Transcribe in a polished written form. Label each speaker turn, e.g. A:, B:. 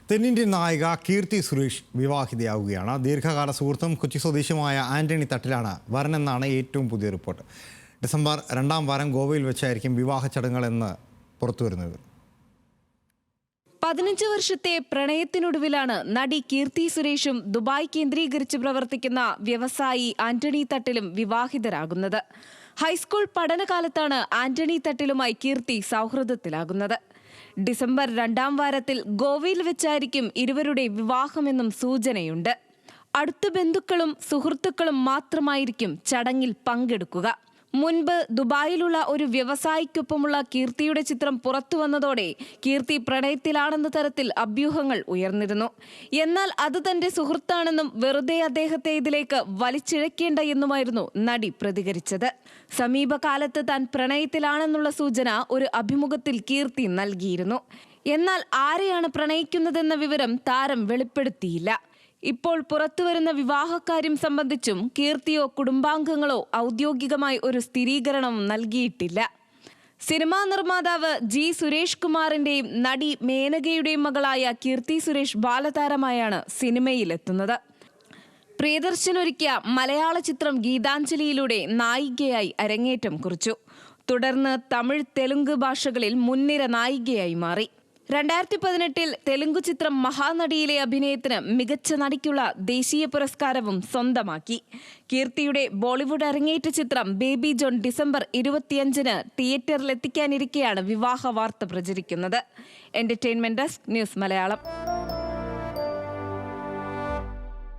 A: തെന്നിന്ത്യൻ നായിക കീർത്തി സുരേഷ് വിവാഹിതയാവുകയാണ്. ദീർഘകാല സുഹൃത്തും കൊച്ചി സ്വദേശിയുമായ ആന്റണി തട്ടിലാണ് വരനെന്നാണ് ഏറ്റവും പുതിയ റിപ്പോർട്ട്. ഡിസംബർ 2-ാം വാരം ഗോവയിൽ വെച്ചായിരിക്കും വിവാഹ ചടങ്ങുകളെന്ന് പുറത്തുവരുന്നത്.
B: 15 വർഷത്തെ പ്രണയത്തിനൊടുവിലാണ് നടി കീർത്തി സുരേഷും ദുബായ് കേന്ദ്രീകരിച്ച് പ്രവർത്തിക്കുന്ന വ്യവസായി ആന്റണി തട്ടിലും വിവാഹിതരാകുന്നത്. ഹൈസ്കൂൾ പഠനകാലത്താണ് ആന്റണി തട്ടിലുമായി കീർത്തി സൗഹൃദത്തിലാകുന്നത്. ഡിസംബർ 2-ാം വാരത്തിൽ ഗോവയിൽ വെച്ചായിരിക്കും ഇരുവരുടെ വിവാഹമെന്നും സൂചനയുണ്ട്. അടുത്ത ബന്ധുക്കളും സുഹൃത്തുക്കളും മാത്രമായിരിക്കും ചടങ്ങിൽ പങ്കെടുക്കുക. മുൻപ് ദുബായിലുള്ള ഒരു വ്യവസായിക്കൊപ്പമുള്ള കീർത്തിയുടെ ചിത്രം പുറത്തു വന്നതോടെ കീർത്തി പ്രണയത്തിലാണെന്ന തരത്തിൽ അഭ്യൂഹങ്ങൾ ഉയർന്നിരുന്നു. എന്നാൽ അത് തന്റെ സുഹൃത്താണെന്നും വെറുതെ അദ്ദേഹത്തെ ഇതിലേക്ക് വലിച്ചിഴക്കേണ്ട എന്നുമായിരുന്നു നടി പ്രതികരിച്ചത്. സമീപകാലത്ത് താൻ പ്രണയത്തിലാണെന്നുള്ള സൂചന ഒരു അഭിമുഖത്തിൽ കീർത്തി നൽകിയിരുന്നു. എന്നാൽ ആരെയാണ് പ്രണയിക്കുന്നതെന്ന വിവരം താരം വെളിപ്പെടുത്തിയില്ല. ഇപ്പോൾ പുറത്തുവരുന്ന വിവാഹക്കാര്യം സംബന്ധിച്ചും കീർത്തിയോ കുടുംബാംഗങ്ങളോ ഔദ്യോഗികമായി ഒരു സ്ഥിരീകരണവും നൽകിയിട്ടില്ല. സിനിമാ നിർമ്മാതാവ് ജി സുരേഷ് കുമാറിന്റെയും നടി മേനകയുടെയും മകളായ കീർത്തി സുരേഷ് ബാലതാരമായാണ് സിനിമയിലെത്തുന്നത്. പ്രിയദർശൻ ഒരുക്കിയ മലയാള ചിത്രം ഗീതാഞ്ജലിയിലൂടെ നായികയായി അരങ്ങേറ്റം കുറിച്ചു. തുടർന്ന് തമിഴ്, തെലുങ്ക് ഭാഷകളിൽ മുൻനിര നായികയായി മാറി. 2018-ൽ തെലുങ്ക് ചിത്രം മഹാനടിയിലെ അഭിനയത്തിന് മികച്ച നടിക്കുള്ള ദേശീയ പുരസ്കാരവും സ്വന്തമാക്കി. കീർത്തിയുടെ ബോളിവുഡ് അരങ്ങേറ്റ ചിത്രം ബേബി ജോൺ ഡിസംബർ 25-ന് തിയേറ്ററിലെത്തിക്കാനിരിക്കെയാണ് വിവാഹ വാർത്ത പ്രചരിക്കുന്നത്. Entertainment desk, news Malayalam.